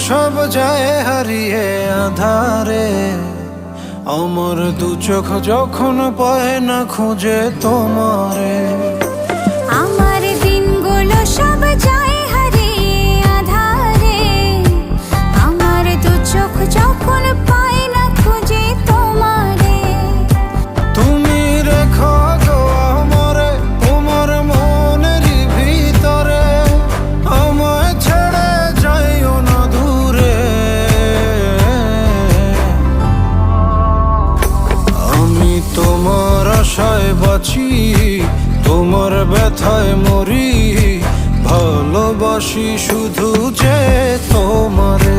সব যায় হারিয়ে আধারে, আমার দু চোখ যখন পায় না খুঁজে তোমারে। আমার দিনগুলো সব যায় হারিয়ে আঁধারে, আমার দু চোখ যখন পায় না খুঁজে তোমারে। তুমি রেখো গো আমারে তোমার মনের ভিতরে, আমায় ছেড়ে যাইও না দূরে। আমি তোমার আশায় বাঁচি, তোমার ব্যথায় মরি, ভালোবাসি শুধু যে তোমারে।